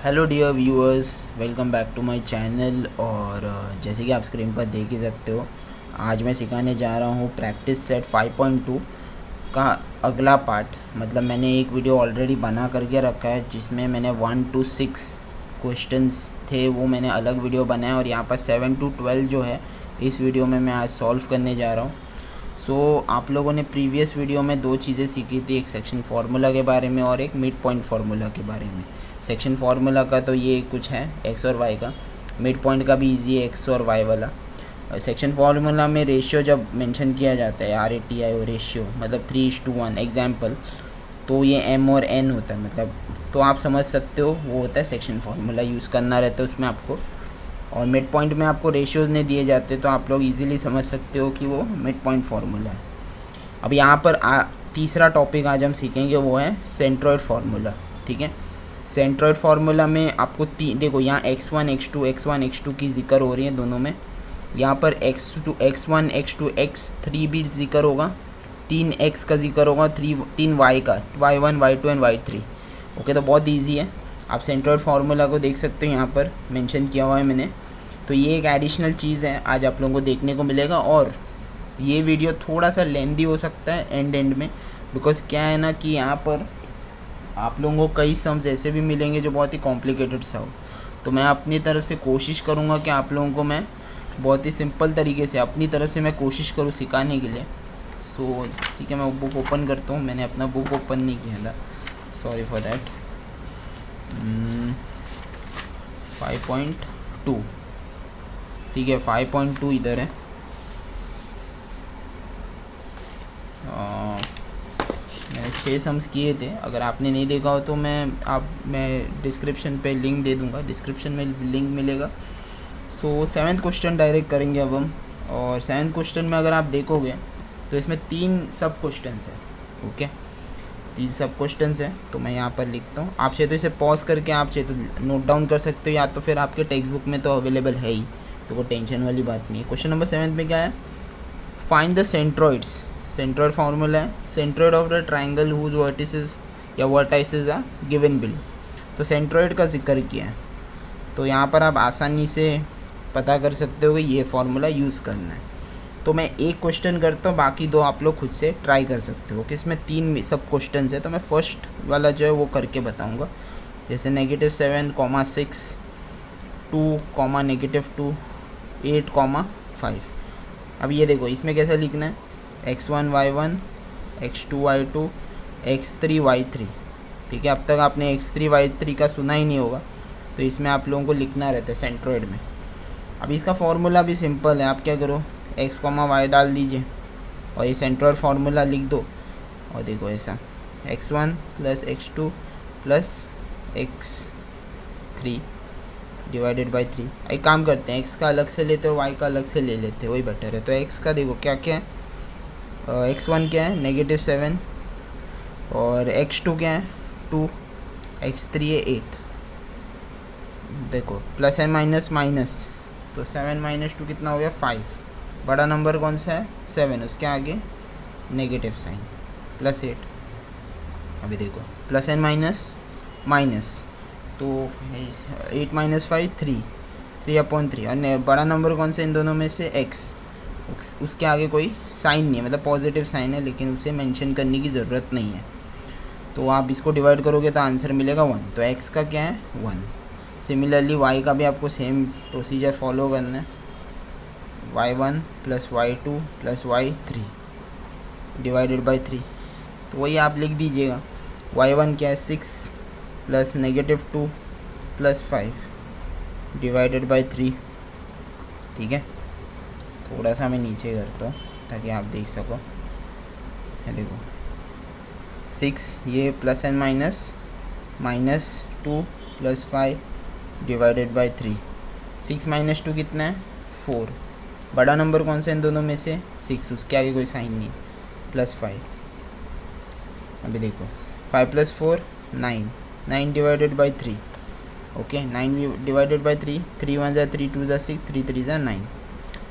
Hello dear viewers, welcome back to my channel. और जैसे कि आप स्क्रीन पर देख ही सकते हो, आज मैं सिखाने जा रहा हूँ प्रैक्टिस सेट 5.2 का अगला पार्ट। मतलब मैंने एक वीडियो ऑलरेडी बना करके रखा है जिसमें मैंने 1 to 6 क्वेश्चंस थे, वो मैंने अलग वीडियो बनाया। और यहाँ पर 7 to 12 जो है इस वीडियो में मैं आज सॉल्व करने जा रहा हूँ। आप लोगों ने प्रीवियस वीडियो में दो चीज़ें सीखी थी, एक सेक्शन फार्मूला के बारे में और एक मिड पॉइंट फार्मूला के बारे में। सेक्शन फार्मूला का तो ये कुछ है एक्स और वाई का, मिड पॉइंट का भी इजी है एक्स और वाई वाला। सेक्शन फार्मूला में रेशियो जब मेंशन किया जाता है, RATIO रेशियो मतलब 3:1 एग्जाम्पल, तो ये M और N होता है। मतलब तो आप समझ सकते हो वो होता है सेक्शन फार्मूला, यूज़ करना रहता है उसमें आपको। और मिड पॉइंट में आपको रेशियोज़ नहीं दिए जाते, तो आप लोग इजीली समझ सकते हो कि वो मिड पॉइंट फार्मूला है। अब यहाँ पर तीसरा टॉपिक आज हम सीखेंगे, वो है सेंट्रॉइड फार्मूला। ठीक है, सेंट्रॉइड फार्मूला में आपको देखो यहाँ x1 x2 की जिक्र हो रही है दोनों में। यहाँ पर x1 x2 x3 भी जिक्र होगा, 3x का जिक्र होगा, 3 y का, y1 y2 and y3। Okay, तो बहुत इजी है। आप सेंट्रॉइड फार्मूला को देख सकते हो, यहाँ पर मेंशन किया हुआ है मैंने। तो ये एक एडिशनल चीज़ है, आज आप लोगों को देखने को मिलेगा। और ये वीडियो थोड़ा सा लेंदी हो सकता है एंड में, बिकॉज क्या है ना कि यहाँ पर आप लोगों को कई सम्स ऐसे भी मिलेंगे जो बहुत ही कॉम्प्लिकेटेड सा हो। तो मैं अपनी तरफ से कोशिश करूँगा कि आप लोगों को मैं बहुत ही सिंपल तरीके से अपनी तरफ से मैं कोशिश करूँ सिखाने के लिए। ठीक है, मैं बुक ओपन करता हूँ। मैंने अपना बुक ओपन नहीं किया था, सॉरी फॉर दैट। 5.2, ठीक है, 5.2 इधर है। मैंने 6 सम्स किए थे, अगर आपने नहीं देखा हो तो मैं डिस्क्रिप्शन पे लिंक दे दूँगा, डिस्क्रिप्शन में लिंक मिलेगा। 7th क्वेश्चन डायरेक्ट करेंगे अब हम। और 7th क्वेश्चन में अगर आप देखोगे तो इसमें 3 सब क्वेश्चंस है। ओके, 3 सब क्वेश्चंस है, तो मैं यहाँ पर लिखता हूँ। आप चाहे तो इसे पॉज करके आप चाहे तो नोट डाउन कर सकते हो, या तो फिर आपके टेक्स्ट बुक में तो अवेलेबल है ही, तो कोई टेंशन वाली बात नहीं है। क्वेश्चन नंबर 7 में क्या है, find the centroids. Centroid formula है centroid of the triangle whose vertices या वर्टाइसेस आर गिवन बिलो। तो सेंट्रॉइड का जिक्र किया है, तो यहाँ पर आप आसानी से पता कर सकते हो कि ये फार्मूला यूज़ करना है। तो मैं एक क्वेश्चन करता हूँ, बाकी 2 आप लोग खुद से ट्राई कर सकते हो कि इसमें 3 सब क्वेश्चन है। तो मैं फर्स्ट वाला जो है वो करके बताऊँगा, जैसे -7, 6, 2, -2, 8, 5। अब ये देखो इसमें कैसा लिखना है, x1 y1 x2 y2 x3 y3। ठीक है, अब तक आपने x3 y3 का सुना ही नहीं होगा, तो इसमें आप लोगों को लिखना रहता है सेंट्रॉइड में। अब इसका फार्मूला भी सिंपल है, आप क्या करो x, y डाल दीजिए और ये सेंट्रॉइड फार्मूला लिख दो। और देखो ऐसा x1 + x2 + x3 divided by 3। एक काम करते हैं, x का अलग से लेते हो, y का अलग से ले लेते हैं, वही बेटर है। तो x का देखो क्या क्या है, x1 क्या है -7, और x2 क्या है 2, x3 है 8। देखो प्लस एंड माइनस, तो 7 - 2 कितना हो गया 5। बड़ा नंबर कौन सा है 7, उसके आगे नेगेटिव साइन +8। अभी देखो प्लस एंड माइनस, तो 8 - 5 3/3। और बड़ा नंबर कौन सा इन दोनों में से x, उसके आगे कोई साइन नहीं है, मतलब पॉजिटिव साइन है, लेकिन उसे मेंशन करने की ज़रूरत नहीं है। तो आप इसको डिवाइड करोगे तो आंसर मिलेगा 1। तो x का क्या है 1। सिमिलरली y का भी आपको सेम प्रोसीजर फॉलो करना है, y1 + y2 + y3 divided by 3। तो वही आप लिख दीजिएगा, y1 क्या है 6 + -2 + 5 डिवाइडेड बाई 3। ठीक है, थोड़ा सा मैं नीचे करता हूँ ताकि आप देख सको। ये देखो 6, ये प्लस एंड -2 + 5 डिवाइडेड बाई 3। 6 - 2 कितना है 4। बड़ा नंबर कौन सा इन दोनों में से 6, उसके आगे कोई साइन नहीं, +5। अभी देखो 5 + 4 9 divided by 3। Okay, 9 divided by 3, 3 1 = 3, 2 = 6, 3 3 = 9।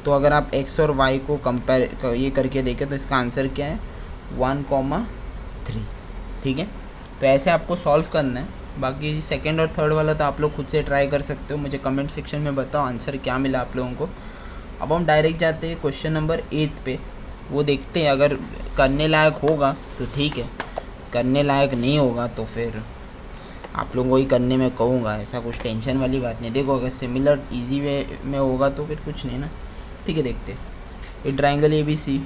तो अगर आप x और y को ये करके देखें तो इसका आंसर क्या है 1, 3। ठीक है, तो ऐसे आपको सॉल्व करना है। बाकी सेकंड और थर्ड वाला तो आप लोग खुद से ट्राई कर सकते हो, मुझे कमेंट सेक्शन में बताओ आंसर क्या मिला आप लोगों को। अब हम डायरेक्ट जाते हैं क्वेश्चन नंबर 8 पे, वो देखते हैं, अगर करने लायक होगा तो ठीक है, करने लायक नहीं होगा तो फिर आप लोगों को ही करने में कहूँगा, ऐसा कुछ टेंशन वाली बात नहीं। देखो अगर सिमिलर इजी वे में होगा तो फिर कुछ नहीं ना, ठीक है। देखते a triangle A B C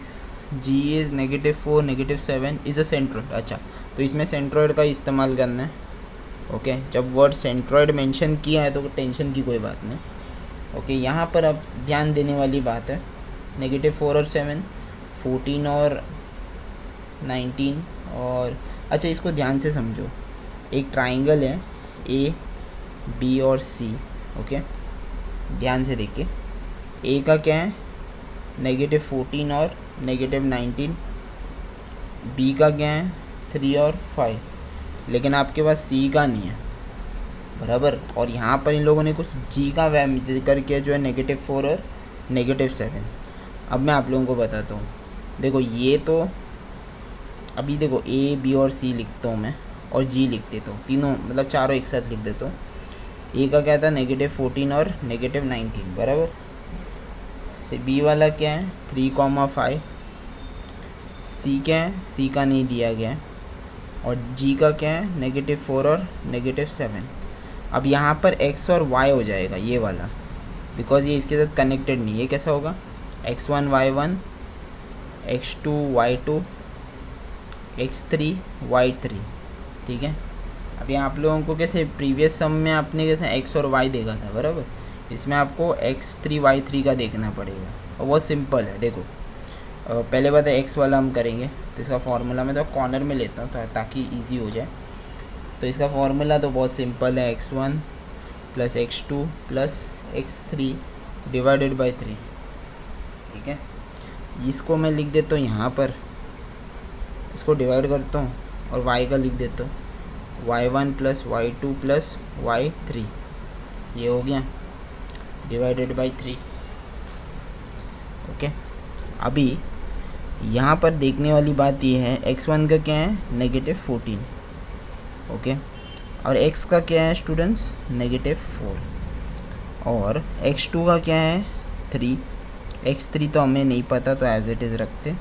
G is -4 -7 is a centroid. अच्छा, तो इसमें सेंट्रॉइड का इस्तेमाल करना है। ओके, जब वर्ड सेंट्रॉइड मेंशन किया है तो टेंशन की कोई बात नहीं। ओके, यहाँ पर अब ध्यान देने वाली बात है, -4 और 7, 14 और 19 और अच्छा इसको ध्यान से समझो, एक ट्राइंगल है ए बी और सी। ओके, ध्यान से देखिए, ए का क्या है -14 और -19, बी का क्या है 3 और 5, लेकिन आपके पास सी का नहीं है, बराबर। और यहाँ पर इन लोगों ने कुछ जी का जिक्र किया जो है -4 और -7। अब मैं आप लोगों को बताता हूँ, देखो ये तो अभी देखो ए बी और सी लिखता हूँ मैं और जी लिख देता हूँ, तीनों मतलब चारों एक साथ लिख देता हूँ। ए का क्या था -14 और -19, बराबर। से बी वाला क्या है 3, 5, सी क्या है, सी का नहीं दिया गया है, और जी का क्या है -4 और -7। अब यहाँ पर x और y हो जाएगा ये वाला, बिकॉज ये इसके साथ कनेक्टेड नहीं है। ये कैसा होगा x1 y1 x2 y2 x3 y3, ठीक है। अभी आप लोगों को कैसे प्रीवियस सम में आपने कैसे x और y देखा था, बराबर, इसमें आपको x3 y3 का देखना पड़ेगा, और वो सिंपल है। देखो पहले बात है x वाला हम करेंगे, तो इसका फार्मूला मैं तो कॉर्नर में लेता हूँ ताकि इजी हो जाए। तो इसका फार्मूला तो बहुत सिंपल है, x1 + x2 + x3 / 3, ठीक है। इसको मैं लिख देता हूँ यहाँ पर, इसको डिवाइड करता हूँ और y का लिख देता हूँ y1 + y2 + y3, ये हो गया / 3। ओके, अभी यहाँ पर देखने वाली बात ये है, x1 का क्या है -14, ओके, और x का क्या है स्टूडेंट्स -4, और x2 का क्या है 3, x3 तो हमें नहीं पता तो एज इट इज़ रखते।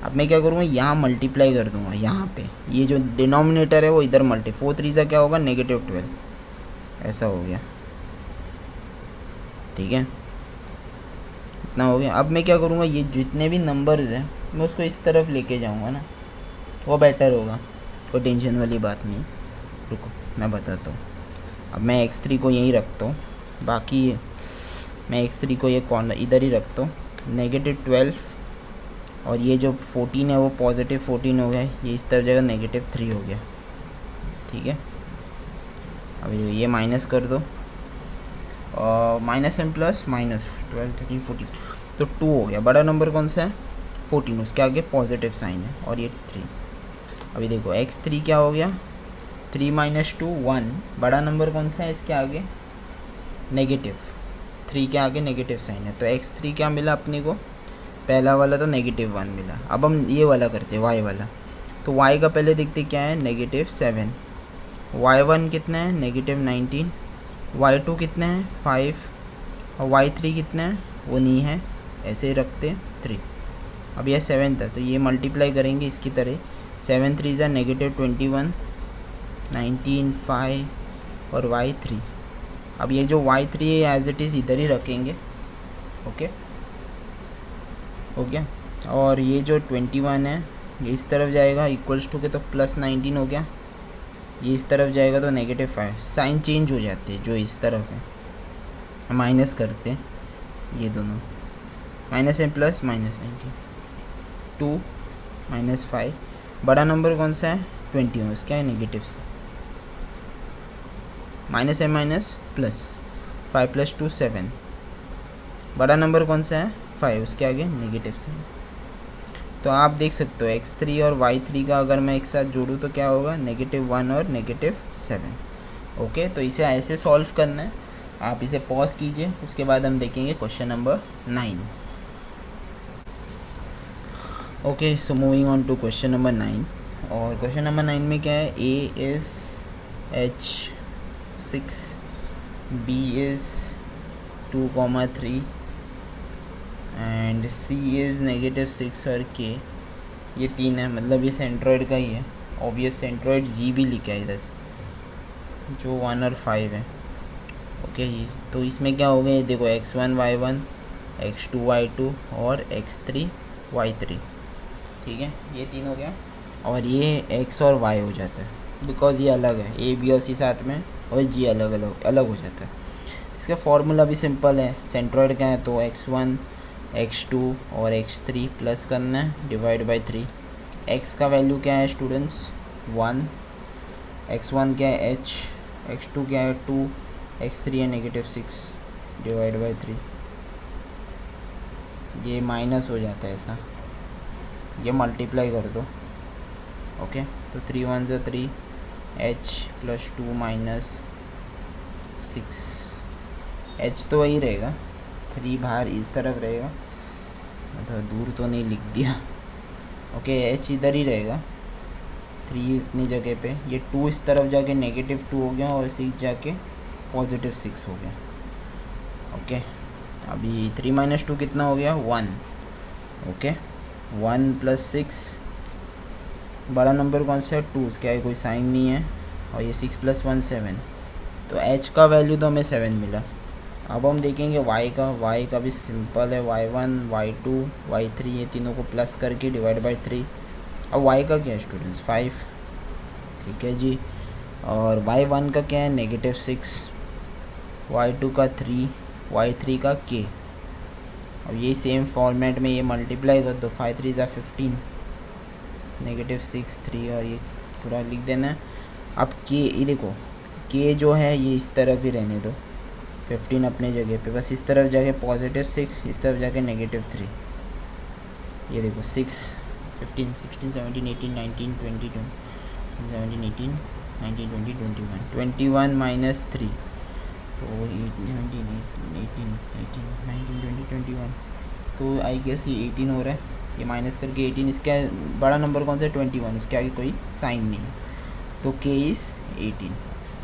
अब मैं क्या करूँगा, यहाँ मल्टीप्लाई कर दूँगा, यहाँ पे ये जो डिनोमिनेटर है वो इधर 4 3 क्या होगा -12, ऐसा हो गया, ठीक है, इतना हो गया। अब मैं क्या करूँगा, ये जितने भी नंबर्स हैं मैं उसको इस तरफ लेके जाऊँगा ना, वो बेटर होगा, कोई टेंशन वाली बात नहीं। रुको मैं बताता हूँ। अब मैं x3 को यहीं रखता हूँ, बाकी मैं x3 को ये कॉर्नर इधर ही रखता हूँ, -12, और ये जो 14 है वो +14 हो गया, ये इस तरफ जगह -3 हो गया, ठीक है। अब ये माइनस कर दो, -m + -12 13 14, तो 2 हो गया। बड़ा नंबर कौन सा है 14, उसके आगे पॉजिटिव साइन है, और ये 3। अभी देखो x3 क्या हो गया 3 - 2 1, बड़ा नंबर कौन सा है इसके आगे -3 के आगे नेगेटिव साइन है, तो x3 क्या मिला अपने को, पहला वाला तो -1 मिला। अब हम ये वाला करते y वाला, तो y का पहले देखते क्या है -7, y1 कितना है -19, y2 कितना है 5, और y3 कितना है वो नहीं है, ऐसे ही रखते 3। अब यह 7 था तो ये मल्टीप्लाई करेंगे इसकी तरह, 7 3 ज़ा -21 19 5 और y3। अब ये जो y3 है एज इट इज़ इधर ही रखेंगे, ओके, हो गया। और ये जो 21 है ये इस तरफ जाएगा इक्वल्स टू के, तो +19 हो गया, ये इस तरफ जाएगा तो -5, साइन चेंज हो जाते हैं, जो इस तरफ है माइनस करते हैं, ये दोनों -m + -19 2 -5, बड़ा नंबर कौन सा है 21, उसका है नेगेटिव से, -m प्लस 5 + 2 7, बड़ा नंबर कौन सा है 5, उसके आगे नेगेटिव से। तो आप देख सकते हो x3 और y3 का अगर मैं एक साथ जोड़ूँ तो क्या होगा -1 और -7। ओके, तो इसे ऐसे सॉल्व करना है, आप इसे पॉज कीजिए, उसके बाद हम देखेंगे question number 9। Okay, so moving on to question number 9, और क्वेश्चन नंबर 9 में क्या है, A is h6, b is 2,3 and c is -6 और k ये 3 है, मतलब ये सेंट्रॉइड का ही है ऑब्वियस। सेंट्रॉइड जी भी लिखा है इधर जो 1 और 5 है। ओके तो इसमें क्या हो गया, देखो x1 y1, x2 y2 और x3 y3, ठीक है, ये 3 हो गया। और ये x और y हो जाता है बिकॉज ये अलग है, a b और c साथ में और g अलग हो जाता है। इसका फॉर्मूला भी सिंपल है, सेंट्रॉइड का है तो x1 x2 और x3 प्लस करना है डिवाइड बाई 3। x का वैल्यू क्या है स्टूडेंट्स 1, x1 क्या है h, x2 क्या है 2, x3 है -6 डिवाइड बाई 3। ये माइनस हो जाता है ऐसा, ये मल्टीप्लाई कर दो। ओके तो 3 1 से 3 h प्लस 2 -6, h तो वही रहेगा, 3 बाहर इस तरफ रहेगा, मतलब दूर तो नहीं लिख दिया। ओके h इधर ही रहेगा, 3 इतनी जगह पे, ये 2 इस तरफ जाके -2 हो गया और 6 जाके +6 हो गया। ओके अभी 3 - 2 कितना हो गया 1। ओके 1 + 6 बड़ा नंबर कौन सा है 2, उसके आगे कोई साइन नहीं है, और ये 6 + 1 7, तो h का वैल्यू तो हमें 7 मिला। अब हम देखेंगे y का भी सिंपल है, y1 y2 y3 ये तीनों को प्लस करके डिवाइड बाई 3। अब y का क्या है स्टूडेंट्स 5, ठीक है जी, और y1 का क्या है -6, y2 का 3, y3 का k। अब ये सेम फॉर्मेट में ये मल्टीप्लाई कर दो, 5 3 = 15, -6 3 और ये पूरा लिख देना है। अब k ये देखो k जो है ये इस तरफ ही रहने दो, 15 अपने जगह पे, बस इस तरफ जाके +6, इस तरफ जाके -3। ये देखो 6 15 16 17 18 19 20 17 18 19 20 21 -3, तो 18 19 20 21, तो आई गेस ये 18 हो रहा है, ये माइनस करके 18, इसका बड़ा नंबर कौन सा है 21, उसके आगे कोई साइन नहीं है, तो k इज़ 18।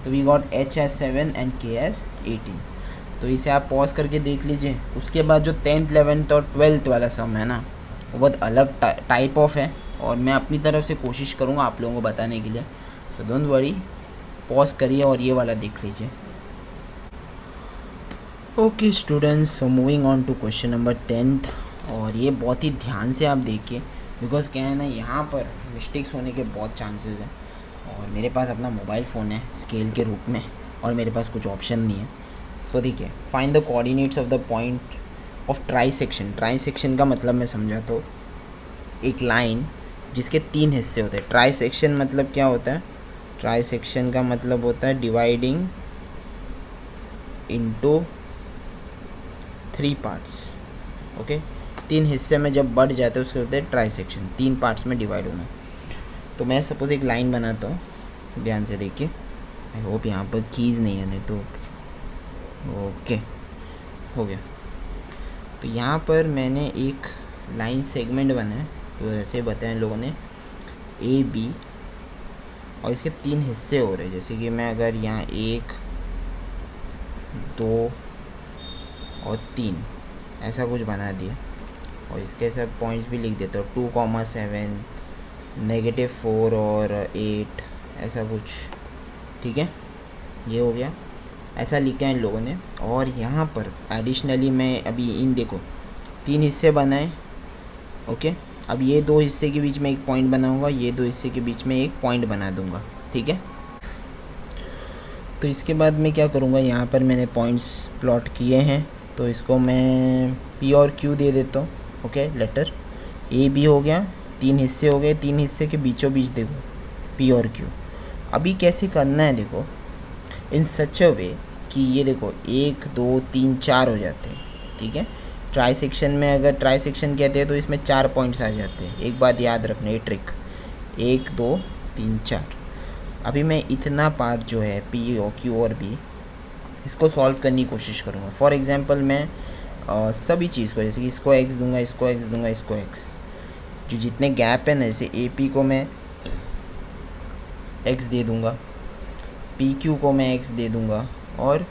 तो we got h as 7 and k as 18। तो इसे आप पॉज करके देख लीजिए। उसके बाद जो 10th 11th और 12th वाला सम है ना, वो बहुत अलग टाइप ऑफ है, और मैं अपनी तरफ से कोशिश करूँगा आप लोगों को बताने के लिए, सो डोंट वरी, पॉज करिए और ये वाला देख लीजिए। Okay students, so moving on to question number 10th, और ये बहुत ही ध्यान से आप देखिए, बिकॉज क्या है ना, यहाँ पर मिस्टेक्स होने के बहुत चांसेस हैं, और मेरे पास अपना मोबाइल फ़ोन है स्केल के रूप में, और मेरे पास कुछ ऑप्शन नहीं है। सो देखिए, find the coordinates of the point of trisection. Trisection का मतलब मैं समझा तो एक लाइन जिसके 3 हिस्से होते हैं। ट्राइसेक्शन मतलब क्या होता है, ट्राइसेक्शन का मतलब होता है डिवाइडिंग इनटू 3 पार्ट्स। ओके 3 हिस्से में जब बढ़ जाते हैं उसके होते हैं ट्राइसेक्शन, 3 पार्ट्स में डिवाइड होना। तो मैं सपोज़ एक लाइन बनाता हूँ, ध्यान से देखिए, आई होप यहाँ पर कीज़ नहीं है, नहीं तो ओके हो गया। तो यहाँ पर मैंने एक लाइन सेगमेंट बनाया, तो ऐसे बताया लोगों ने ए बी, और इसके 3 हिस्से हो रहे हैं, जैसे कि मैं अगर यहाँ 1 2 और 3 ऐसा कुछ बना दिया, और इसके सब पॉइंट्स भी लिख देता हूँ, 2,7 -4 और 8 ऐसा कुछ, ठीक है, ये हो गया, ऐसा लिखा है इन लोगों ने। और यहाँ पर एडिशनली मैं अभी इन देखो 3 हिस्से बनाए। ओके अब ये 2 हिस्से के बीच में एक पॉइंट बनाऊंगा, ये 2 हिस्से के बीच में एक पॉइंट बना दूंगा, ठीक है। तो इसके बाद मैं क्या करूँगा, यहाँ पर मैंने पॉइंट्स प्लॉट किए हैं, तो इसको मैं P और Q दे देता हूँ। ओके लेटर A B हो गया, 3 हिस्से हो गए, 3 हिस्से के बीचों बीच देखो P और Q। अभी कैसे करना है देखो, इन सच अ वे कि ये देखो 1 2 3 4 हो जाते हैं, ठीक है। ट्राइसेक्शन में अगर ट्राइसेक्शन कहते हैं तो इसमें 4 पॉइंट्स आ जाते हैं। एक बात याद रखना, ये ट्रिक 1 2 3 4। अभी मैं इतना पार्ट जो है P और Q और B, इसको सॉल्व करने की कोशिश करूँगा। फॉर एग्जांपल मैं सभी चीज़ को, जैसे कि इसको x दूंगा, इसको x दूंगा, इसको x, जो जितने गैप है ना, जैसे AP को मैं x दे दूंगा, पी क्यू को मैं x दे दूँगा और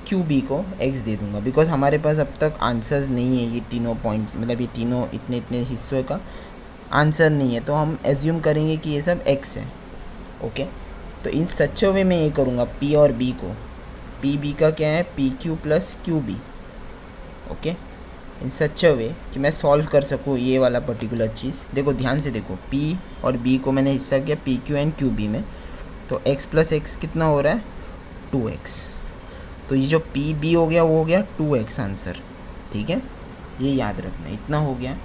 क्यू बी को x दे दूँगा, बिकॉज हमारे पास अब तक आंसर्स नहीं है ये तीनों पॉइंट्स, मतलब ये तीनों इतने इतने हिस्सों का आंसर नहीं है, तो हम एज्यूम करेंगे कि ये सब x है। ओके, तो इन सच वे में ये करूँगा p और b को, पी बी का क्या है P Q plus Q B. Okay, in such way कि मैं सॉल्व कर सकूँ ये वाला पर्टिकुलर चीज़। देखो ध्यान से देखो, p और b को मैंने हिस्सा किया P Q and Q B में, तो x प्लस एक्स कितना हो रहा है 2x। तो ये जो पी बी हो गया वो हो गया 2x आंसर। ठीक है, ये याद रखना, इतना हो गया।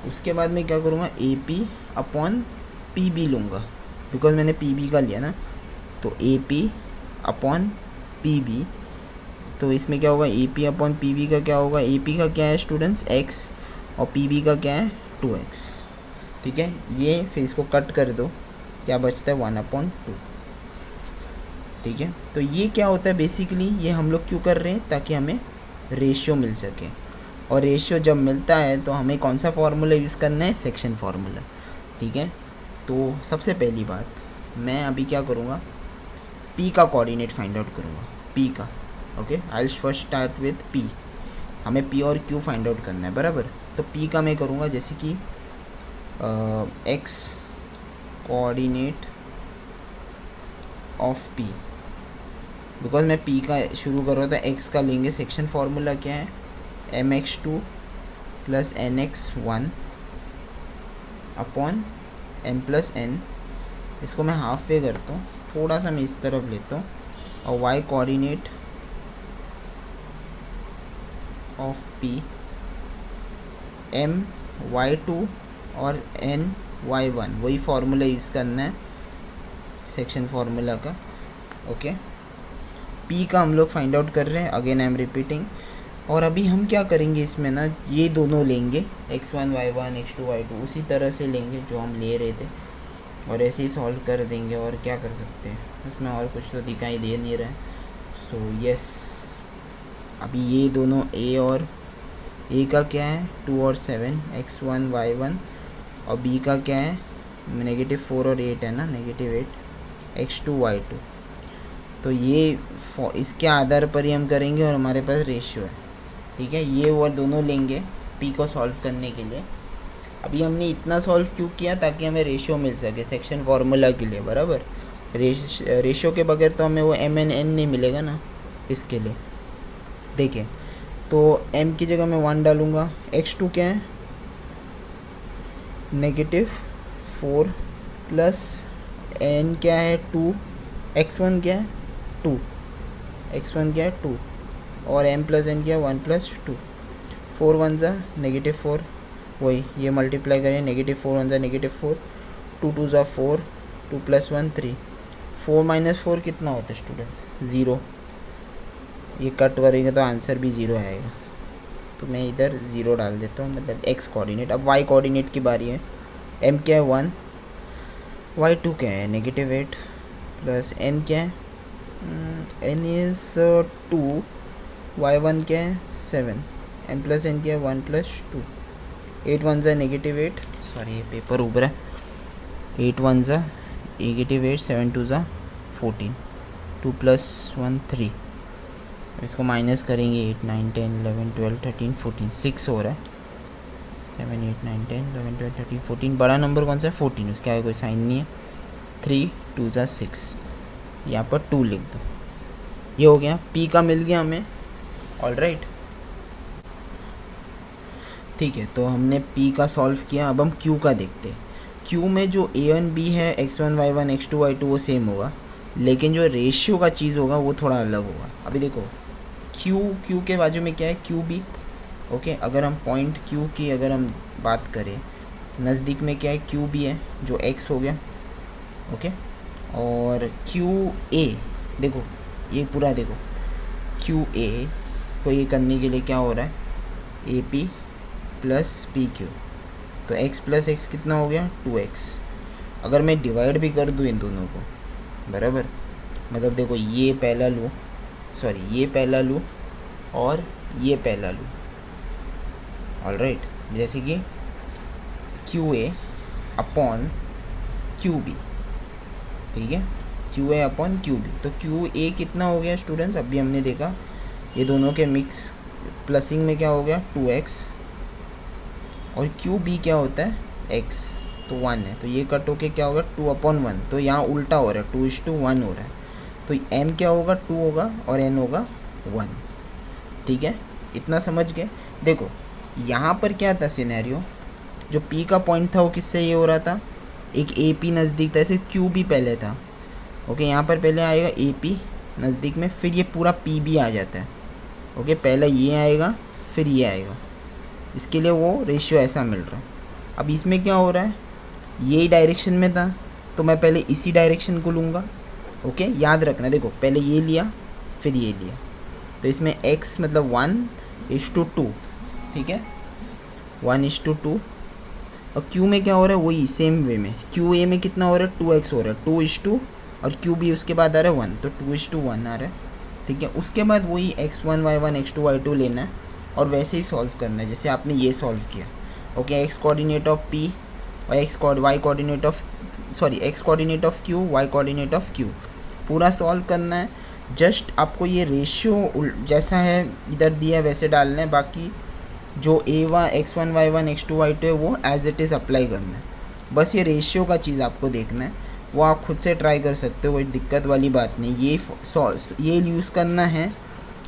उसके बाद मैं क्या करूँगा A P upon P B लूँगा, बिकॉज मैंने पी बी का लिया ना, तो A P upon P B. तो इसमें क्या होगा A P upon P B का क्या होगा, ए पी का क्या है स्टूडेंट्स x और पी बी का क्या है 2x। ठीक है, ये फिर इसको कट कर दो, क्या बचता है 1/2। ठीक है, तो ये क्या होता है बेसिकली, ये हम लोग क्यों कर रहे हैं, ताकि हमें रेशियो मिल सके। और रेशियो जब मिलता है तो हमें कौन सा फार्मूला यूज़ करना है, सेक्शन फार्मूला। ठीक है, तो सबसे पहली बात मैं अभी क्या करूँगा, p का कोऑर्डिनेट फाइंड आउट करूँगा, p का। Okay, I will first start with p। हमें p और q फाइंड आउट करना है, बराबर। तो p का मैं करूँगा जैसे कि x coordinate of p, because मैं p का शुरू कर रहा था, x का लेंगे, सेक्शन फार्मूला क्या है mx2 plus nx1 upon m plus n। इसको मैं हाफ वे करता हूँ, थोड़ा सा मैं इस तरफ लेता हूँ, और y coordinate of p m y2 और n y1, वही फार्मूला यूज़ करना है सेक्शन फार्मूला का। ओके, p का हम लोग फाइंड आउट कर रहे हैं, अगेन आई एम रिपीटिंग। और अभी हम क्या करेंगे इसमें ना, ये दोनों लेंगे x1 y1 x2 y2 उसी तरह से लेंगे जो हम ले रहे थे, और ऐसे ही सॉल्व कर देंगे। और क्या कर सकते हैं इसमें, और कुछ तो दिखाई दे नहीं रहा है। सो यस, अभी ये दोनों a और a का क्या है 2 और 7 x1 y1, और b का क्या है -4 और 8 है ना, -8 x2 y2। तो ये इसके आधार पर ही हम करेंगे, और हमारे पास रेशियो है। ठीक है, ये और दोनों लेंगे p को सॉल्व करने के लिए। अभी हमने इतना सॉल्व क्यों किया, ताकि हमें रेशियो मिल सके सेक्शन फार्मूला के लिए, बराबर। रेशियो के बगैर तो हमें वो m एन n नहीं मिलेगा ना, इसके लिए। देखिए, तो m की जगह मैं 1 डालूँगा, x2 क्या है -4 प्लस n क्या है 2, x1 क्या है 2, x1 क्या है 2, और m प्लस n क्या है 1 प्लस 2। 4 1 ज़ा -4, वही ये मल्टीप्लाई करें, -4 1 ज़ा -4, 2 2 ज़ा 4, 2 प्लस 1 3, 4 माइनस 4 कितना होता है स्टूडेंट्स 0। ये कट करेंगे तो आंसर भी 0 आएगा, तो मैं इधर 0 डाल देता हूँ, मतलब x कोऑर्डिनेट। अब y कोऑर्डिनेट की बारी है, m क्या है 1, y2 क्या है -8 प्लस n क्या है n इज़ 2, y1 क्या है 7, m प्लस n क्या है 1 प्लस 2, 8 1 ज़ा -8, सॉरी ये पेपर ऊपर है, 8 1 ज़ा -8, 7 2 ज़ा 14, 2 प्लस 1 3, इसको माइनस करेंगे 8 9 10 11 12 13 14, 6 हो रहा है, 7 8 9 10 11 12 13 14, बड़ा नंबर कौन सा है 14, उसके आगे कोई साइन नहीं है, 3 2 ज़ा 6, यहाँ पर 2 लिख दो। ये हो गया, p का मिल गया हमें, ऑलराइट। ठीक है, तो हमने p का सॉल्व किया। अब हम q का देखते हैं। q में जो a1 b है, x1 y1 x2 y2 वो सेम होगा, लेकिन जो रेशियो का चीज़ होगा वो थोड़ा अलग होगा। अभी देखो q के बाजू में क्या है QB। ओके, अगर हम पॉइंट q की अगर हम बात करें, नज़दीक में क्या है QB है जो x हो गया। ओके, और QA देखो, ये पूरा देखो, QA को ये करने के लिए क्या हो रहा है AP प्लस PQ, तो x प्लस x कितना हो गया 2x। अगर मैं डिवाइड भी कर दूँ इन दोनों को, बराबर, मतलब देखो ये पहला लूँ, सॉरी ये पहला लूँ और ये पहला लूँ, ऑलराइट, जैसे कि QA अपॉन QB। ठीक है, Q A upon Q B. तो क्यू ए कितना हो गया स्टूडेंट्स, अभी हमने देखा ये दोनों के मिक्स प्लसिंग में क्या हो गया 2x, और क्यू बी क्या होता है x, तो 1 है, तो ये कट होके क्या होगा 2/1। तो यहाँ उल्टा हो रहा है, 2:1 हो रहा है, तो m क्या होगा 2 होगा और n होगा 1। ठीक है, इतना समझ गए। देखो यहाँ पर क्या था सिनेरियो, जो p का पॉइंट था वो किससे ये हो रहा था, एक AP नज़दीक था, ऐसे QB पहले था। ओके, यहाँ पर पहले आएगा AP नज़दीक में, फिर ये पूरा PB आ जाता है। ओके, पहले ये आएगा फिर ये आएगा, इसके लिए वो रेशियो ऐसा मिल रहा है। अब इसमें क्या हो रहा है, यही डायरेक्शन में था तो मैं पहले इसी डायरेक्शन को लूँगा। ओके, याद रखना, देखो पहले ये लिया फिर ये लिया, तो इसमें x मतलब 1:2, ठीक है 1:2। और q में क्या हो रहा है, वही सेम वे में क्यू ए में कितना हो रहा है 2x हो रहा है, 2:2, और क्यू बी उसके बाद आ रहा है 1, तो 2:1 आ रहा है। ठीक है, उसके बाद वही x1 y1 x2 y2 लेना है और वैसे ही सॉल्व करना है जैसे आपने ये सॉल्व किया। Okay, x coordinate of p और x coordinate of q, y coordinate of q, पूरा सॉल्व करना है। जस्ट आपको ये रेशियो जैसा है इधर दिया है वैसे डालना है, बाकी जो a1 x1 y1 x2 y2 है वो एज इट इज़ अप्लाई करना है। बस ये रेशियो का चीज़ आपको देखना है, वो आप खुद से ट्राई कर सकते हो, कोई दिक्कत वाली बात नहीं। ये यूज़ करना है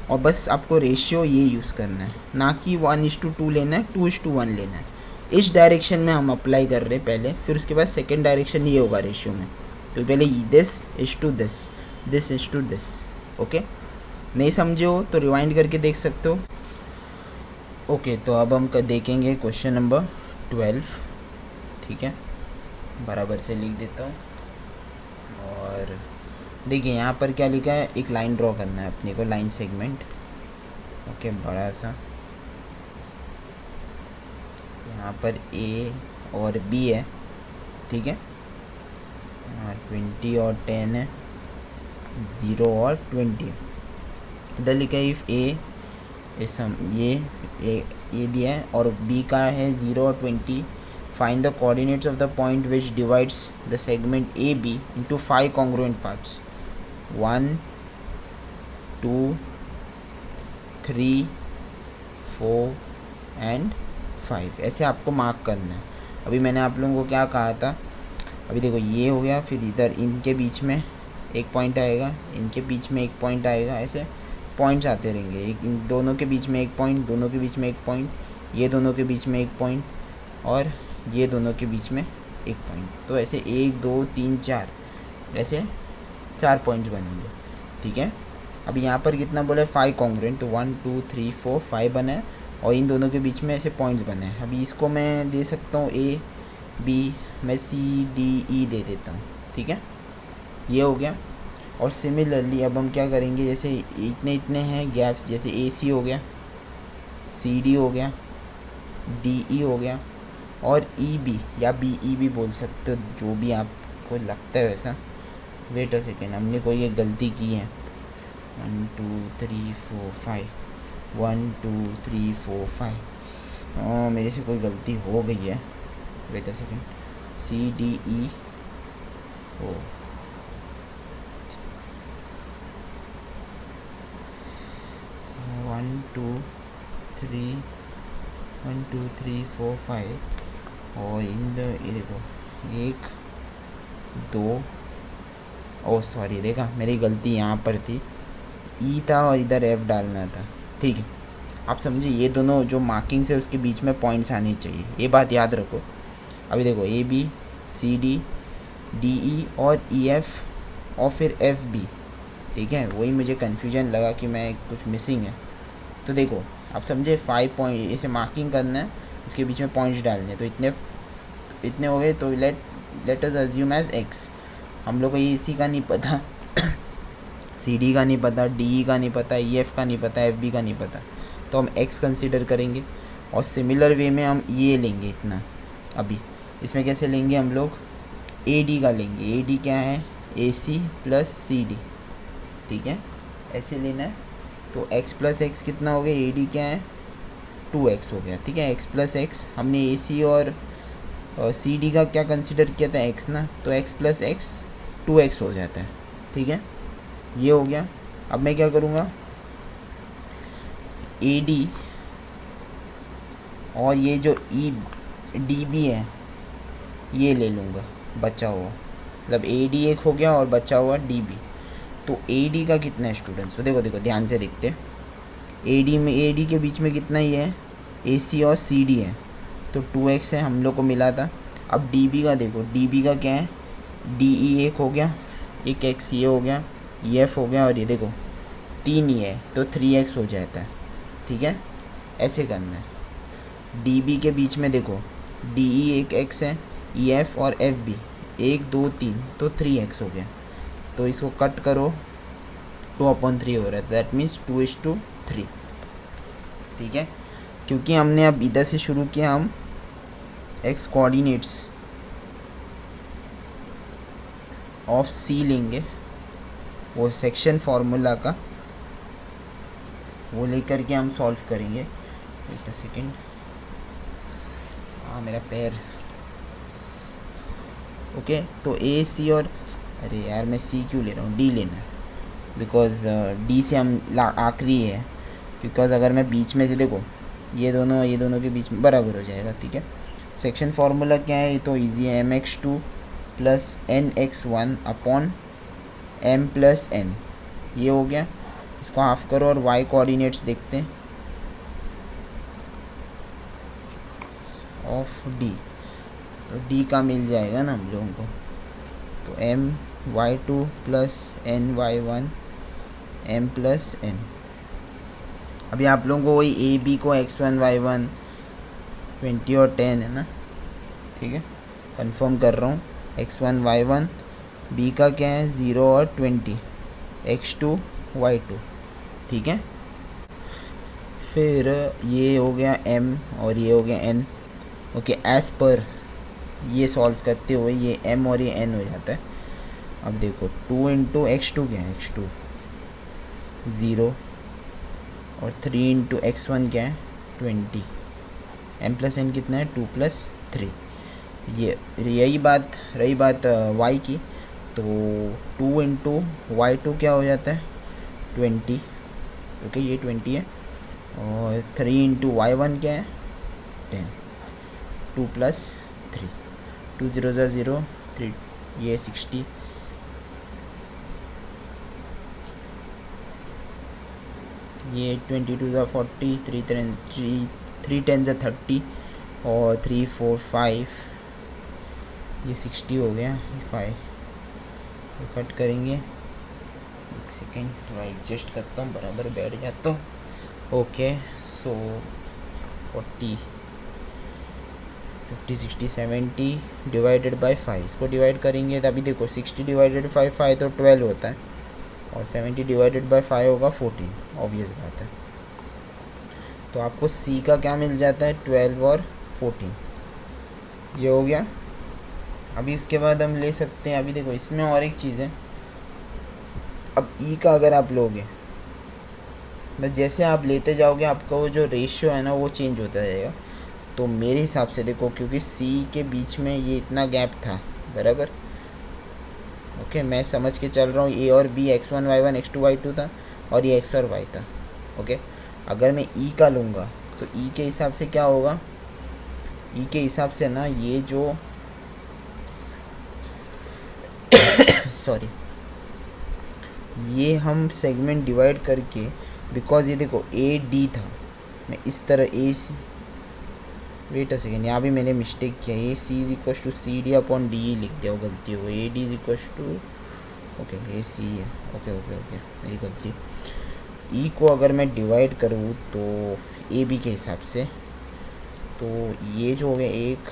और बस आपको रेशियो ये यूज़ करना है, ना कि 1:2 लेना है, 2:1 लेना है। इस डायरेक्शन में हम अप्लाई कर रहे हैं पहले, फिर उसके बाद सेकेंड डायरेक्शन ये होगा रेशियो में, तो पहले this is to this, this is to this. Okay, नहीं समझे हो तो रिवाइंड करके देख सकते हो। ओके, तो अब हम देखेंगे क्वेश्चन नंबर 12। ठीक है, बराबर से लिख देता हूँ। और देखिए यहाँ पर क्या लिखा है, एक लाइन ड्रॉ करना है अपने को, लाइन सेगमेंट। ओके, बड़ा सा यहाँ पर A और B है, ठीक है, 20 और 10 है, 0 और 20 है। इधर लिखा है इफ़ A ये दिया है और B का है 0 और 20, find the coordinates of the point which divides the segment AB into 5 congruent parts, 1 2 3 4 and 5। ऐसे आपको मार्क करना है। अभी मैंने आप लोगों को क्या कहा था, अभी देखो ये हो गया, फिर इधर इनके बीच में एक पॉइंट आएगा, इनके बीच में एक पॉइंट आएगा, ऐसे पॉइंट्स आते रहेंगे। एक इन दोनों के बीच में एक पॉइंट, दोनों के बीच में एक पॉइंट, ये दोनों के बीच में एक पॉइंट, और ये दोनों के बीच में एक पॉइंट। तो ऐसे 1 2 3 4 ऐसे 4 पॉइंट्स बनेंगे। ठीक है, अभी यहाँ पर कितना बोला है 5 कॉन्ग्रुएंट, तो 1 2 3 4 5 बना है और इन दोनों के बीच में ऐसे पॉइंट्स बने हैं। अभी इसको मैं दे सकता हूँ A B, मैं C D E दे देता हूँ। ठीक है, ये हो गया। और सिमिलरली अब हम क्या करेंगे, जैसे इतने इतने हैं गैप्स, जैसे AC हो गया, CD हो गया, DE हो गया, और EB या BE भी बोल सकते हो, जो भी आपको लगता है वैसा। वेट अ सेकेंड, हमने कोई एक गलती की है। 1 2 3 4 5 1 2 3 4 5 मेरे से कोई गलती हो गई है। Wait a second, CDE O 1 2 3 1 2 3 4 5 और इन द ये देखो 1 2, ओ सॉरी, देखा मेरी गलती यहाँ पर थी, ई था और इधर एफ डालना था। ठीक है, आप समझे, ये दोनों जो मार्किंग्स है उसके बीच में पॉइंट्स आने चाहिए, ये बात याद रखो। अभी देखो AB CD DE और EF और फिर FB। ठीक है, वही मुझे कन्फ्यूजन लगा कि मैं कुछ मिसिंग है। तो देखो आप समझे 5 पॉइंट ऐसे मार्किंग करना है, उसके बीच में पॉइंट्स डालने हैं, तो इतने हो गए। तो let us assume as X। हम लोग को ये इसी का नहीं पता CD का नहीं पता, DE का नहीं पता, EF का नहीं पता, FB का नहीं पता, तो हम X कंसीडर करेंगे। और सिमिलर वे में हम ये लेंगे इतना। अभी इसमें कैसे लेंगे हम लोग, AD का लेंगे। AD क्या है, AC प्लस CD। ठीक है, ऐसे लेना है। तो x प्लस एक्स कितना हो गया, AD क्या है 2x हो गया। ठीक है, x प्लस एक्स, हमने AC और CD का क्या कंसिडर किया था, x ना, तो x प्लस एक्स 2x हो जाता है। ठीक है, ये हो गया। अब मैं क्या करूँगा, ए डी और ये जो ई डी बी है ये ले लूँगा बचा हुआ, मतलब ए डी एक हो गया और बचा हुआ डी बी। तो ए डी का कितना है स्टूडेंट्स, तो देखो देखो ध्यान से देखते हैं। ए डी में, ए डी के बीच में कितना ही है, ए सी और सी डी है, तो 2x है, हम लोग को मिला था। अब डी बी का देखो, डी बी का क्या है, डी ई एक हो गया, एक एक्स ये हो गया, ई एफ हो गया, और ये देखो 3 ही है तो 3x हो जाता है। ठीक है, ऐसे करना है। डी बी के बीच में देखो, डी ई एक एक्स है, ई एफ और एफ बी 1 2 3 तो 3x हो गया। तो इसको कट करो, 2/3 हो रहा है, दैट मीन्स 2:3। ठीक है, क्योंकि हमने अब इधर से शुरू किया, हम एक्स कोऑर्डिनेट्स ऑफ सी लेंगे, वो सेक्शन फार्मूला का वो लेकर के हम सॉल्व करेंगे। वेट अ सेकेंड, मेरा पैर। ओके, तो ए सी और, अरे यार मैं सी क्यों ले रहा हूँ, डी लेना है, बिकॉज डी से हम आखिरी है, बिकॉज अगर मैं बीच में से देखो ये दोनों के बीच में बराबर हो जाएगा। ठीक है, सेक्शन फार्मूला क्या है, ये तो इजी है, mx2 plus nx1 upon m plus n, ये हो गया। इसको हाफ करो और y कोऑर्डिनेट्स देखते हैं ऑफ d, तो d का मिल जाएगा ना हम लोगों को, तो my2 plus ny1 m plus n। अभी आप लोगों को वही ए बी को x1 y1 20 और 10 है ना, ठीक है, कंफर्म कर रहा हूँ, x1 y1, b का क्या है 0 और 20, x2 y2। ठीक है, फिर ये हो गया m और ये हो गया n। ओके, एज पर ये सॉल्व करते हुए ये m और ये n हो जाता है। अब देखो 2 इंटू x2 क्या है, x2 0 और 3 इंटू x1 क्या है 20, m प्लस n कितना है 2 प्लस 3। ये यही बात रही बात y की, तो 2 इंटू y2 क्या हो जाता है 20, ओके ये 20 है, और 3 इंटू y1 क्या है 10, 2 प्लस 3, 2 0 0 3, ये 60, ये 22 ज़ा 40, 3 10 ज़ा 30 और 3 4 5, ये 60 हो गया। 5 कट करेंगे, एक सेकेंड थोड़ा एडजस्ट करता हूँ, बराबर बैठ जाता हूँ। ओके, सो 40 50 60 70 डिवाइडेड बाय 5, इसको डिवाइड करेंगे तभी देखो 60 डिवाइडेड बाय 5 तो 12 होता है, और 70 डिवाइडेड बाय 5 होगा 14, ऑब्वियस बात है। तो आपको C का क्या मिल जाता है 12 और 14, ये हो गया। अभी इसके बाद हम ले सकते हैं, अभी देखो इसमें और एक चीज़ है, अब E का अगर आप लोगे, बस जैसे आप लेते जाओगे आपका वो जो रेशियो है ना वो चेंज होता जाएगा। तो मेरे हिसाब से देखो, क्योंकि C के बीच में ये इतना गैप था, बराबर, ओके मैं समझ के चल रहा हूँ A और B x1 y1 x2 y2 था, और ये x और y था। ओके, अगर मैं E का लूँगा तो E के हिसाब से क्या होगा, E के हिसाब से ना ये जो सॉरी, ये हम सेगमेंट डिवाइड करके, बिकॉज ये देखो ए डी था, मैं इस तरह ए सी, वेट अ सेकेंड, यहाँ भी मैंने मिस्टेक किया, A C is equal to C D upon D E लिख दिया, वो गलती हो गई, A D is equal to, okay A C है, ओके ओके ओके मेरी गलती। ई को अगर मैं डिवाइड करूँ तो ए बी के हिसाब से, तो ये जो हो गया 1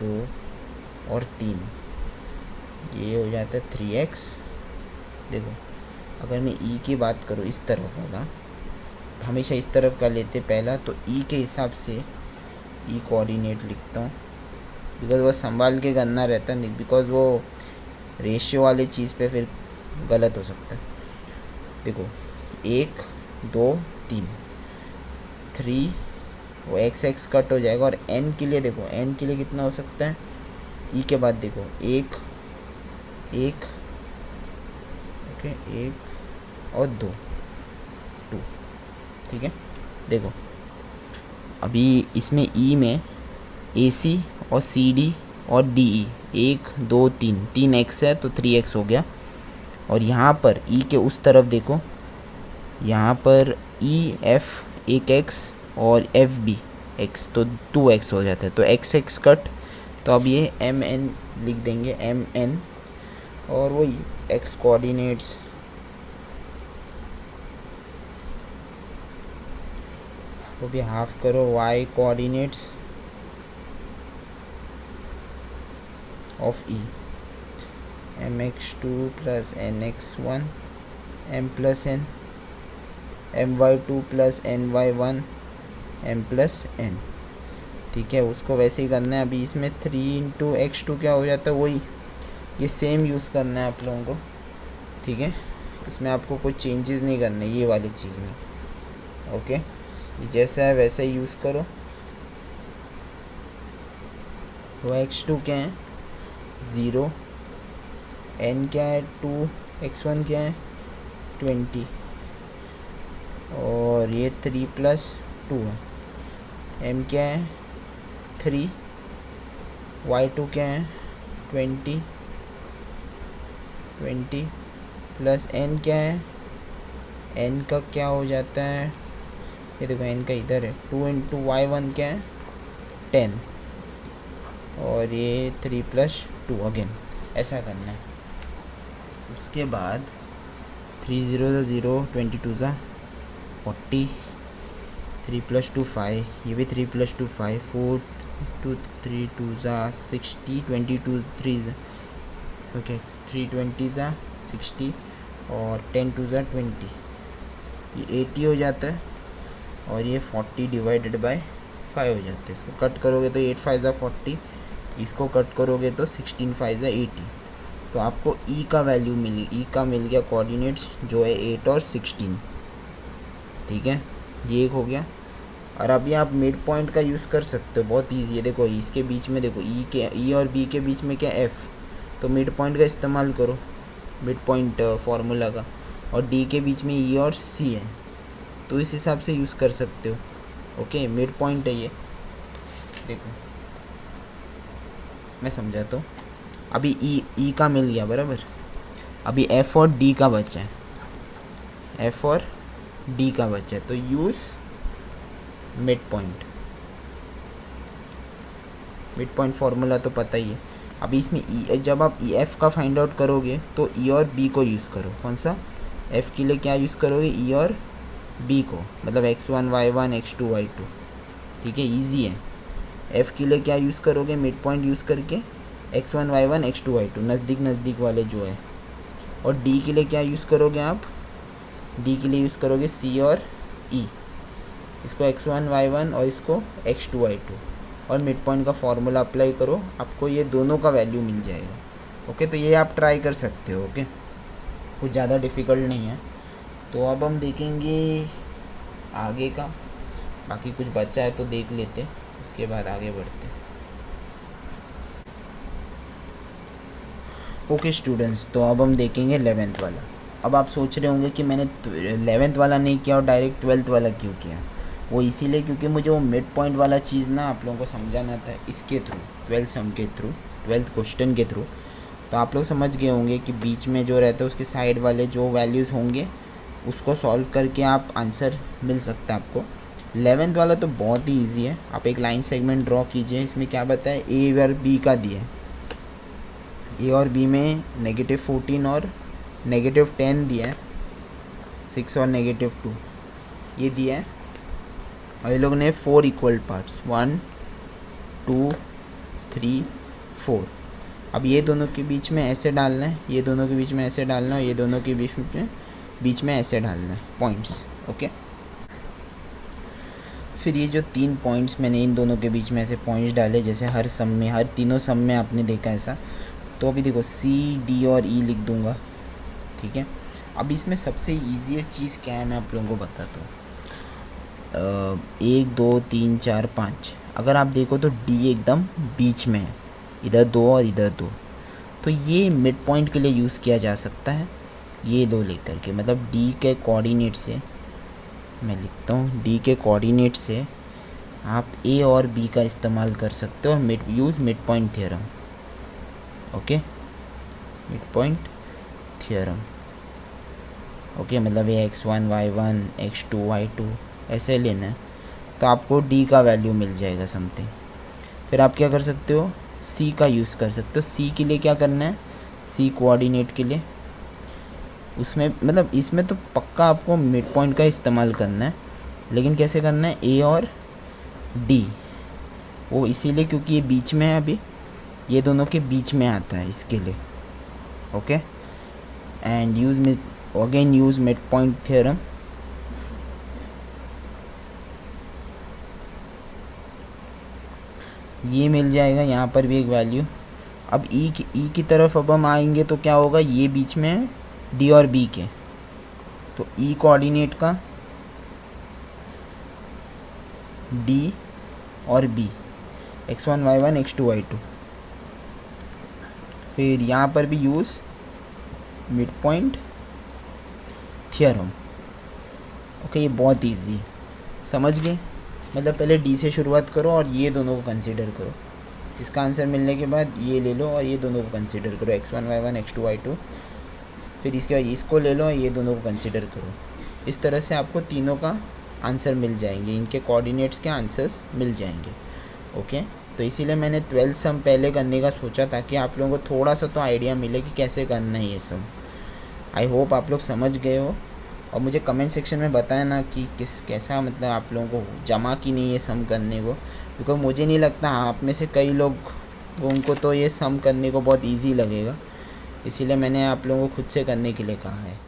2 और 3, ये हो जाता है 3x। देखो अगर मैं ई की बात करूँ इस तरफ वाला, हमेशा इस तरफ का लेते पहला, तो ई के हिसाब से ई कोऑर्डिनेट लिखता हूँ, बिकॉज वो संभाल के करना रहता है, बिकॉज वो रेशियो वाली चीज़ पे फिर गलत हो सकता है। देखो 1 2 3 3, वो x कट हो जाएगा, और n के लिए देखो, n के लिए कितना हो सकता है, ई के बाद देखो 1 1 ओके, 1 और 2, 2, ठीक है। देखो अभी इसमें ई में ए सी और सी डी और डी ई 1 2 3, 3 एक्स है तो 3x हो गया। और यहाँ पर ई के उस तरफ देखो, यहाँ पर ई एफ 1x और एफ बी x, तो 2x हो जाता है, तो x कट। तो अब ये एम एन लिख देंगे, एम एन, और वही x कोऑर्डिनेट्स, वो भी हाफ करो, y coordinates of E, mx2 plus nx1 m plus n, my2 plus ny1 m plus n, ठीक है। उसको वैसे ही करना है। अभी इसमें 3 × x2 क्या हो जाता है, वही ये सेम यूज़ करना है आप लोगों को, ठीक है। इसमें आपको कोई चेंजेस नहीं करने ये वाली चीज़ में, ओके। ये जैसा है वैसा ही यूज़ करो। तो x2 क्या है 0, n क्या है 2, x1 क्या है 20, और ये 3 + 2 है, m क्या है 3, y2 क्या है 20 प्लस n क्या है, n का क्या हो जाता है, ये देखो n का इधर है, 2 × y1 क्या है 10, और ये 3 + 2 अगेन, ऐसा करना है। उसके बाद 3 0 0, 22 40, 3 + 2 5, ये भी 3 + 2 5, 4 2 3 2 60, 22 3 ओके, 3 20 60, और 10 2 20, ये 80 हो जाता है, और ये 40 / 5 हो जाता है। इसको कट करोगे तो 8 5 40, इसको कट करोगे तो 16 5 80। तो आपको ई का वैल्यू मिल गया कोऑर्डिनेट्स, जो है 8 और 16, ठीक है। ये एक हो गया। और अभी आप मिड पॉइंट का यूज़ कर सकते हो, बहुत ईजी है। देखो इसके बीच में देखो ई और बी के बीच में क्या एफ, तो मिड पॉइंट का इस्तेमाल करो, मिड पॉइंट फार्मूला का। और डी के बीच में ई और सी है, तो इस हिसाब से यूज़ कर सकते हो, ओके। मिड पॉइंट है ये, देखो मैं समझाता हूँ। अभी ई का मिल गया बराबर, अभी एफ और डी का बचा है, एफ और डी का बचा है, तो यूज़ मिड पॉइंट फार्मूला तो पता ही है। अभी इसमें ई, जब आप ई एफ का फाइंड आउट करोगे तो ई और बी को यूज़ करो। कौन सा, एफ के लिए क्या यूज़ करोगे, ई और बी को, मतलब x1 y1 x2 y2, ठीक है, इजी है। एफ के लिए क्या यूज़ करोगे, मिड पॉइंट यूज़ करके x1 y1 x2 y2, नज़दीक वाले जो है। और डी के लिए क्या यूज़ करोगे आप, डी के लिए यूज़ करोगे सी और ई, इसको x1 y1 और इसको x2 y2, और मिड पॉइंट का फार्मूला अप्लाई करो, आपको ये दोनों का वैल्यू मिल जाएगा, ओके। तो ये आप ट्राई कर सकते हो, ओके, कुछ ज़्यादा डिफ़िकल्ट नहीं है। तो अब हम देखेंगे आगे का, बाकी कुछ बचा है तो देख लेते, उसके बाद आगे बढ़ते। ओके स्टूडेंट्स, तो अब हम देखेंगे 11th वाला। अब आप सोच रहे होंगे कि मैंने 11th वाला नहीं किया और डायरेक्ट 12th वाला क्यों किया। वो इसीलिए क्योंकि मुझे वो मिड पॉइंट वाला चीज़ ना आप लोगों को समझाना था, इसके थ्रू 12th सम के थ्रू, 12th क्वेश्चन के थ्रू। तो आप लोग समझ गए होंगे कि बीच में जो रहता है उसके साइड वाले जो वैल्यूज़ होंगे उसको सॉल्व करके आप आंसर मिल सकता है आपको। 11th वाला तो बहुत ही ईजी है। आप एक लाइन सेगमेंट ड्रॉ कीजिए। इसमें क्या बताया, ए और बी का दिया है, ए और बी में -14 और -10 दिया है, 6 और -2 ये दिया है। और ये लोग ने 4 इक्वल पार्ट्स, 1 2 3 4। अब ये दोनों के बीच में ऐसे डालना है, ये दोनों के बीच में ऐसे डालना है, और ये दोनों के बीच में ऐसे डालना है पॉइंट्स, ओके। फिर ये जो 3 पॉइंट्स मैंने इन दोनों के बीच में ऐसे पॉइंट्स डाले, जैसे हर सम में, हर तीनों सम में आपने देखा ऐसा। तो अभी देखो सी डी और ई लिख दूंगा, ठीक है। अब इसमें सबसे ईजीएस्ट चीज़ क्या है मैं आप लोगों को बताता हूँ। 1 2 3 4 5, अगर आप देखो तो डी एकदम बीच में है, इधर 2 और इधर 2, तो ये मिड पॉइंट के लिए यूज़ किया जा सकता है। ये दो लेकर के, मतलब डी के कोऑर्डिनेट से मैं लिखता हूँ, डी के कोऑर्डिनेट से आप ए और बी का इस्तेमाल कर सकते हो और use mid point theorem. Okay, mid point theorem. Okay, मतलब ये x1 y1 x2 y2 ऐसे लेना है तो आपको डी का वैल्यू मिल जाएगा समथिंग। फिर आप क्या कर सकते हो, सी का यूज़ कर सकते हो। सी के लिए क्या करना है, सी कोऑर्डिनेट के लिए उसमें, मतलब इसमें तो पक्का आपको मिड पॉइंट का इस्तेमाल करना है, लेकिन कैसे करना है, ए और डी, वो इसीलिए क्योंकि ये बीच में है, अभी ये दोनों के बीच में आता है इसके लिए। Okay, and use mid point theorem. ये मिल जाएगा यहाँ पर भी एक वैल्यू। अब ई की तरफ अब हम आएंगे तो क्या होगा, ये बीच में है डी और बी के, तो ई कोऑर्डिनेट का डी और B, x1 y1 x2 y2। फिर यहाँ पर भी use mid point theorem. Okay, ये बहुत इजी, समझ गए। मतलब पहले डी से शुरुआत करो और ये दोनों को कंसीडर करो, इसका आंसर मिलने के बाद ये ले लो और ये दोनों को कंसीडर करो, x1 y1 x2 y2। फिर इसके बाद इसको ले लो और ये दोनों को कंसीडर करो। इस तरह से आपको तीनों का आंसर मिल जाएंगे, इनके कोऑर्डिनेट्स के आंसर्स मिल जाएंगे। ओके, तो इसीलिए मैंने 12 सम पहले करने का सोचा ताकि आप लोगों को थोड़ा सा तो आइडिया मिले कि कैसे करना है ये सम। आई होप आप लोग समझ गए हो, और मुझे कमेंट सेक्शन में बताया ना कि कैसा मतलब आप लोगों को जमा कि नहीं ये सम करने को, बिकॉज मुझे नहीं लगता आप में से कई लोग उनको तो ये सम करने को बहुत इजी लगेगा, इसीलिए मैंने आप लोगों को खुद से करने के लिए कहा है।